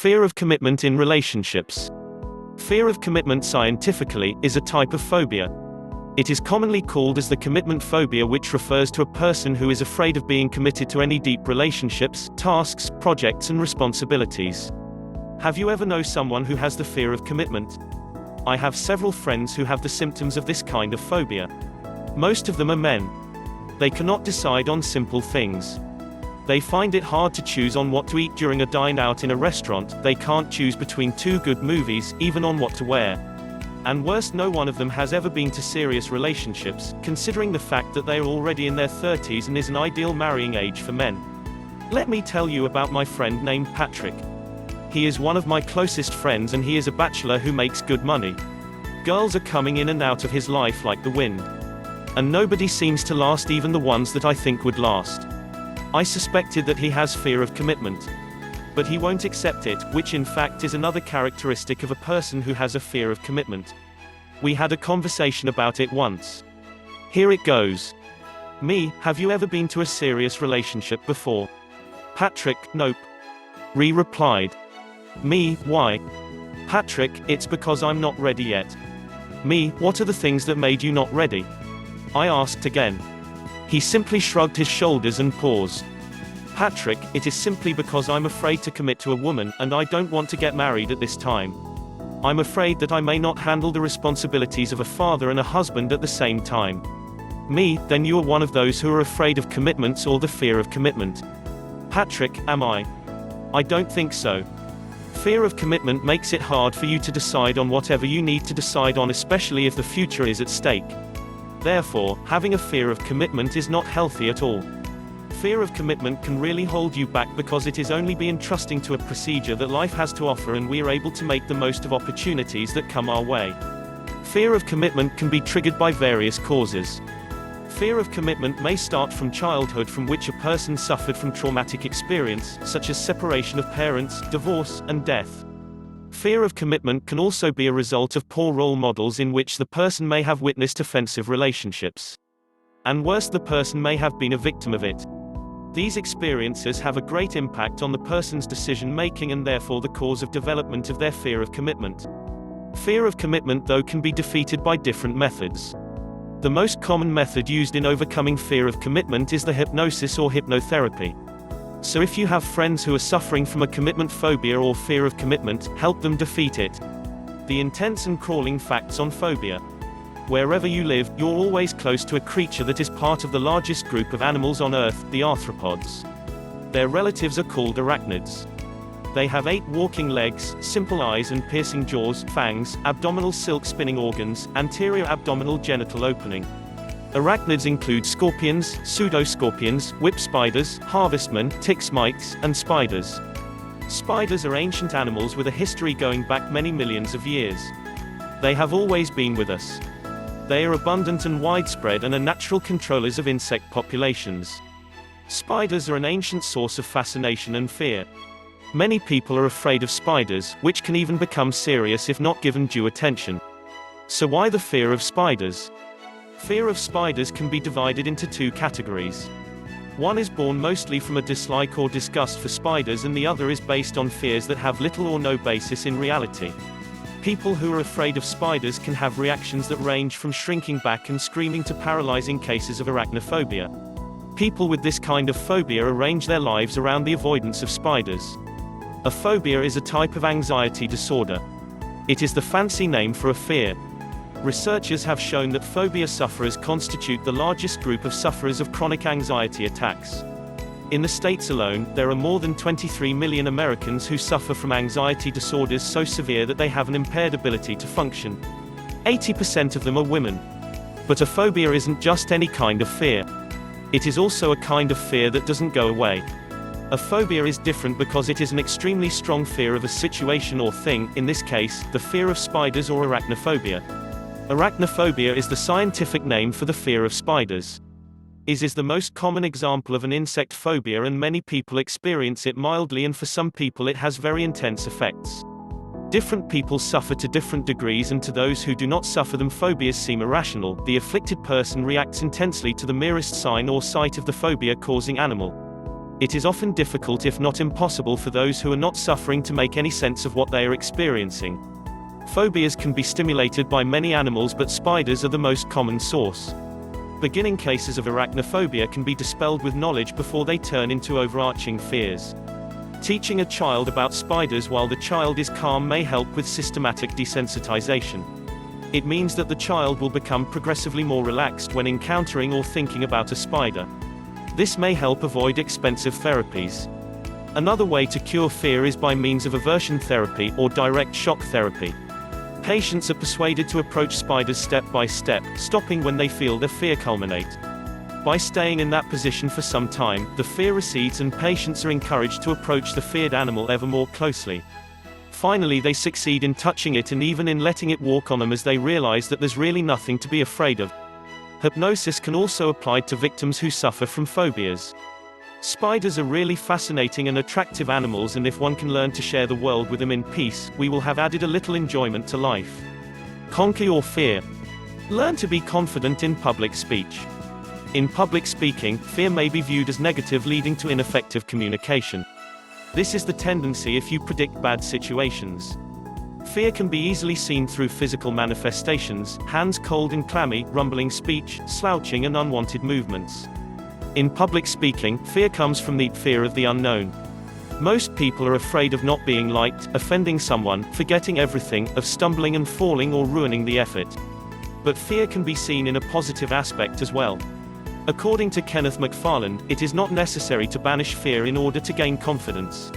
Fear of commitment in relationships. Fear of commitment scientifically is a type of phobia. It is commonly called as the commitment phobia, which refers to a person who is afraid of being committed to any deep relationships, tasks, projects and responsibilities. Have you ever known someone who has the fear of commitment? I have several friends who have the symptoms of this kind of phobia. Most of them are men. They cannot decide on simple things. They find it hard to choose on what to eat during a dine out in a restaurant. They can't choose between two good movies, even on what to wear. And worse, no one of them has ever been to serious relationships, considering the fact that they are already in their 30s and is an ideal marrying age for men. Let me tell you about my friend named Patrick. He is one of my closest friends and he is a bachelor who makes good money. Girls are coming in and out of his life like the wind. And nobody seems to last, even the ones that I think would last. I suspected that he has fear of commitment. But he won't accept it, which in fact is another characteristic of a person who has a fear of commitment. We had a conversation about it once. Here it goes. Me, have you ever been to a serious relationship before? Patrick, nope. Replied. Me, why? Patrick, it's because I'm not ready yet. Me, what are the things that made you not ready? I asked again. He simply shrugged his shoulders and paused. Patrick, it is simply because I'm afraid to commit to a woman, and I don't want to get married at this time. I'm afraid that I may not handle the responsibilities of a father and a husband at the same time. Me, then you are one of those who are afraid of commitments or the fear of commitment. Patrick, am I? I don't think so. Fear of commitment makes it hard for you to decide on whatever you need to decide on, especially if the future is at stake. Therefore, having a fear of commitment is not healthy at all. Fear of commitment can really hold you back because it is only being trusting to a procedure that life has to offer, and we are able to make the most of opportunities that come our way. Fear of commitment can be triggered by various causes. Fear of commitment may start from childhood, from which a person suffered from traumatic experience, such as separation of parents, divorce, and death. Fear of commitment can also be a result of poor role models in which the person may have witnessed offensive relationships. And worse, the person may have been a victim of it. These experiences have a great impact on the person's decision-making and therefore the cause of development of their fear of commitment. Fear of commitment, though, can be defeated by different methods. The most common method used in overcoming fear of commitment is the hypnosis or hypnotherapy. So if you have friends who are suffering from a commitment phobia or fear of commitment, help them defeat it. The intense and crawling facts on phobia. Wherever you live, you're always close to a creature that is part of the largest group of animals on Earth, the arthropods. Their relatives are called arachnids. They have 8 walking legs, simple eyes and piercing jaws, fangs, abdominal silk spinning organs, anterior abdominal genital opening. Arachnids include scorpions, pseudoscorpions, whip spiders, harvestmen, tick mites, and spiders. Spiders are ancient animals with a history going back many millions of years. They have always been with us. They are abundant and widespread and are natural controllers of insect populations. Spiders are an ancient source of fascination and fear. Many people are afraid of spiders, which can even become serious if not given due attention. So why the fear of spiders? Fear of spiders can be divided into 2 categories. One is born mostly from a dislike or disgust for spiders, and the other is based on fears that have little or no basis in reality. People who are afraid of spiders can have reactions that range from shrinking back and screaming to paralyzing cases of arachnophobia. People with this kind of phobia arrange their lives around the avoidance of spiders. A phobia is a type of anxiety disorder. It is the fancy name for a fear. Researchers have shown that phobia sufferers constitute the largest group of sufferers of chronic anxiety attacks. In the States alone, there are more than 23 million Americans who suffer from anxiety disorders so severe that they have an impaired ability to function. 80% of them are women. But a phobia isn't just any kind of fear. It is also a kind of fear that doesn't go away. A phobia is different because it is an extremely strong fear of a situation or thing, in this case, the fear of spiders or arachnophobia. Arachnophobia is the scientific name for the fear of spiders. It is the most common example of an insect phobia, and many people experience it mildly, and for some people it has very intense effects. Different people suffer to different degrees, and to those who do not suffer them, phobias seem irrational. The afflicted person reacts intensely to the merest sign or sight of the phobia-causing animal. It is often difficult if not impossible for those who are not suffering to make any sense of what they are experiencing. Phobias can be stimulated by many animals, but spiders are the most common source. Beginning cases of arachnophobia can be dispelled with knowledge before they turn into overarching fears. Teaching a child about spiders while the child is calm may help with systematic desensitization. It means that the child will become progressively more relaxed when encountering or thinking about a spider. This may help avoid expensive therapies. Another way to cure fear is by means of aversion therapy or direct shock therapy. Patients are persuaded to approach spiders step by step, stopping when they feel their fear culminate. By staying in that position for some time, the fear recedes and patients are encouraged to approach the feared animal ever more closely. Finally, they succeed in touching it and even in letting it walk on them as they realize that there's really nothing to be afraid of. Hypnosis can also apply to victims who suffer from phobias. Spiders are really fascinating and attractive animals, and if one can learn to share the world with them in peace, we will have added a little enjoyment to life. Conquer your fear. Learn to be confident in public speech. In public speaking, fear may be viewed as negative, leading to ineffective communication. This is the tendency if you predict bad situations. Fear can be easily seen through physical manifestations: hands cold and clammy, rumbling speech, slouching and unwanted movements. In public speaking, fear comes from the fear of the unknown. Most people are afraid of not being liked, offending someone, forgetting everything, of stumbling and falling or ruining the effort. But fear can be seen in a positive aspect as well. According to Kenneth McFarland, it is not necessary to banish fear in order to gain confidence.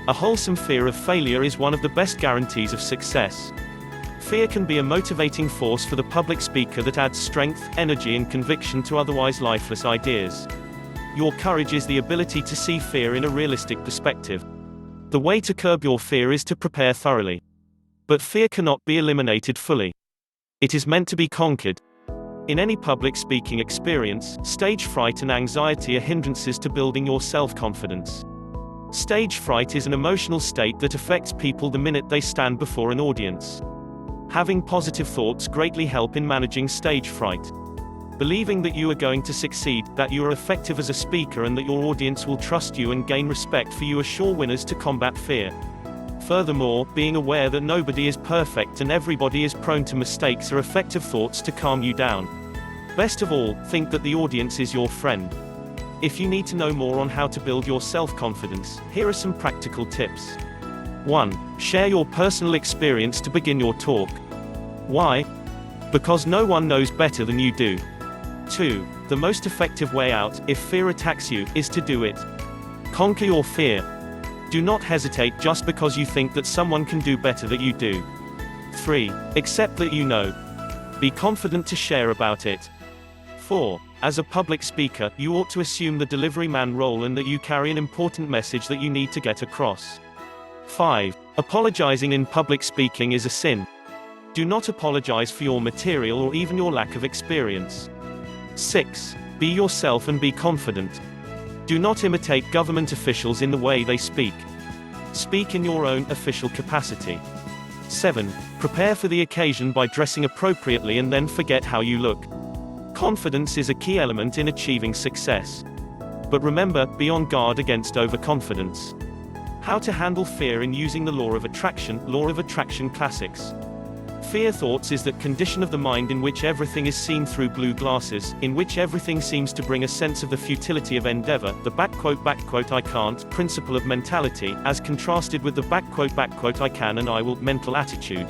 A wholesome fear of failure is one of the best guarantees of success. Fear can be a motivating force for the public speaker that adds strength, energy and conviction to otherwise lifeless ideas. Your courage is the ability to see fear in a realistic perspective. The way to curb your fear is to prepare thoroughly. But fear cannot be eliminated fully. It is meant to be conquered. In any public speaking experience, stage fright and anxiety are hindrances to building your self-confidence. Stage fright is an emotional state that affects people the minute they stand before an audience. Having positive thoughts greatly help in managing stage fright. Believing that you are going to succeed, that you are effective as a speaker and that your audience will trust you and gain respect for you are sure winners to combat fear. Furthermore, being aware that nobody is perfect and everybody is prone to mistakes are effective thoughts to calm you down. Best of all, think that the audience is your friend. If you need to know more on how to build your self-confidence, here are some practical tips. 1. Share your personal experience to begin your talk. Why? Because no one knows better than you do. 2. The most effective way out, if fear attacks you, is to do it. Conquer your fear. Do not hesitate just because you think that someone can do better than you do. 3. Accept that you know. Be confident to share about it. 4. As a public speaker, you ought to assume the delivery man role and that you carry an important message that you need to get across. 5. Apologizing in public speaking is a sin. Do not apologize for your material or even your lack of experience. 6. Be yourself and be confident. Do not imitate government officials in the way they speak. Speak in your own official capacity. 7. Prepare for the occasion by dressing appropriately and then forget how you look. Confidence is a key element in achieving success. But remember, be on guard against overconfidence. How to handle fear in using the Law of Attraction classics. Fear thoughts is that condition of the mind in which everything is seen through blue glasses, in which everything seems to bring a sense of the futility of endeavor, the "I can't" principle of mentality, as contrasted with the "I can and I will" mental attitude.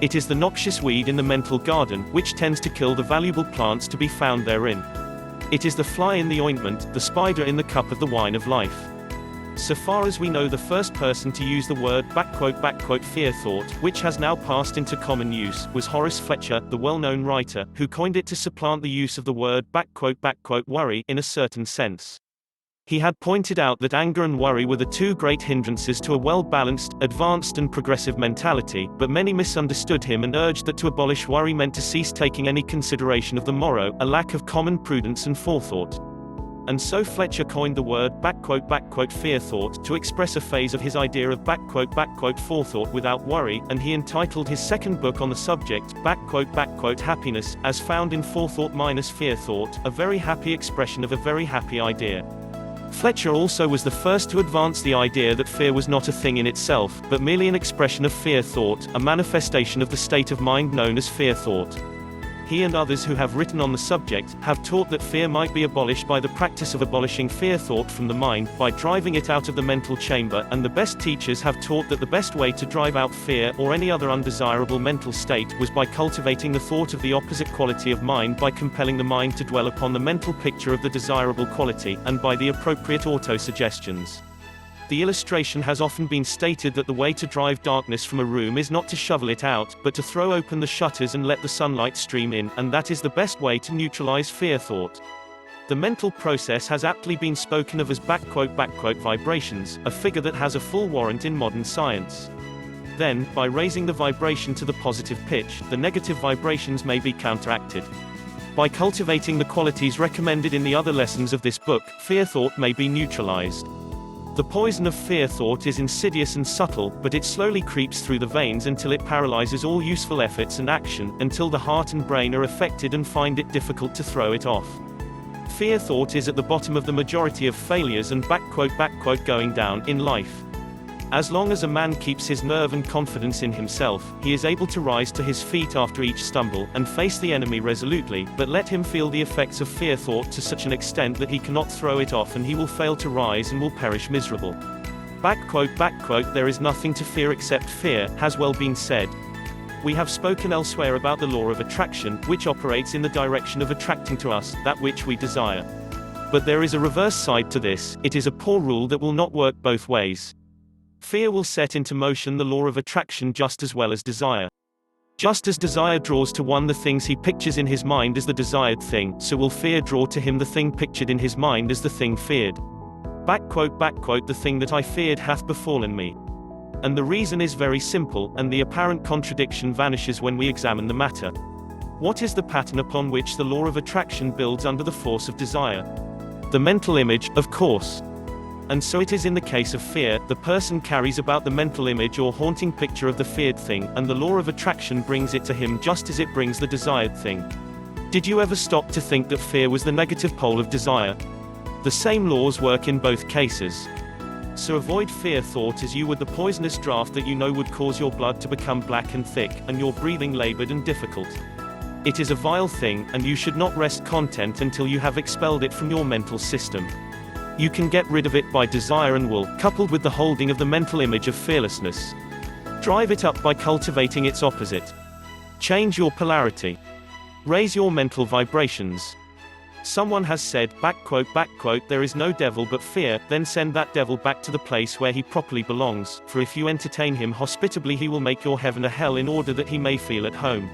It is the noxious weed in the mental garden, which tends to kill the valuable plants to be found therein. It is the fly in the ointment, the spider in the cup of the wine of life. So far as we know, the first person to use the word "fear thought," which has now passed into common use, was Horace Fletcher, the well-known writer, who coined it to supplant the use of the word "worry" in a certain sense. He had pointed out that anger and worry were the two great hindrances to a well-balanced, advanced and progressive mentality, but many misunderstood him and urged that to abolish worry meant to cease taking any consideration of the morrow, a lack of common prudence and forethought. And so Fletcher coined the word "fear thought" to express a phase of his idea of "forethought without worry," and he entitled his second book on the subject "Happiness, as found in Forethought minus Fear Thought, a very happy expression of a very happy idea." Fletcher also was the first to advance the idea that fear was not a thing in itself, but merely an expression of fear thought, a manifestation of the state of mind known as fear thought. He and others who have written on the subject, have taught that fear might be abolished by the practice of abolishing fear thought from the mind, by driving it out of the mental chamber, and the best teachers have taught that the best way to drive out fear, or any other undesirable mental state, was by cultivating the thought of the opposite quality of mind, by compelling the mind to dwell upon the mental picture of the desirable quality, and by the appropriate auto-suggestions. The illustration has often been stated that the way to drive darkness from a room is not to shovel it out, but to throw open the shutters and let the sunlight stream in, and that is the best way to neutralize fear thought. The mental process has aptly been spoken of as vibrations, a figure that has a full warrant in modern science. Then, by raising the vibration to the positive pitch, the negative vibrations may be counteracted. By cultivating the qualities recommended in the other lessons of this book, fear thought may be neutralized. The poison of fear thought is insidious and subtle, but it slowly creeps through the veins until it paralyzes all useful efforts and action, until the heart and brain are affected and find it difficult to throw it off. Fear thought is at the bottom of the majority of failures and going down in life. As long as a man keeps his nerve and confidence in himself, he is able to rise to his feet after each stumble, and face the enemy resolutely, but let him feel the effects of fear thought to such an extent that he cannot throw it off, and he will fail to rise and will perish miserable. There is nothing to fear except fear, has well been said. We have spoken elsewhere about the law of attraction, which operates in the direction of attracting to us that which we desire. But there is a reverse side to this. It is a poor rule that will not work both ways. Fear will set into motion the law of attraction just as well as desire. Just as desire draws to one the things he pictures in his mind as the desired thing, so will fear draw to him the thing pictured in his mind as the thing feared. The thing that I feared hath befallen me. And the reason is very simple, and the apparent contradiction vanishes when we examine the matter. What is the pattern upon which the law of attraction builds under the force of desire? The mental image, of course. And so it is in the case of fear. The person carries about the mental image or haunting picture of the feared thing, and the law of attraction brings it to him just as it brings the desired thing. Did you ever stop to think that fear was the negative pole of desire? The same laws work in both cases. So avoid fear thought as you would the poisonous draught that you know would cause your blood to become black and thick, and your breathing labored and difficult. It is a vile thing, and you should not rest content until you have expelled it from your mental system. You can get rid of it by desire and will, coupled with the holding of the mental image of fearlessness. Drive it up by cultivating its opposite. Change your polarity. Raise your mental vibrations. Someone has said, there is no devil but fear, then send that devil back to the place where he properly belongs, for if you entertain him hospitably he will make your heaven a hell in order that he may feel at home.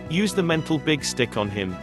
Use the mental big stick on him.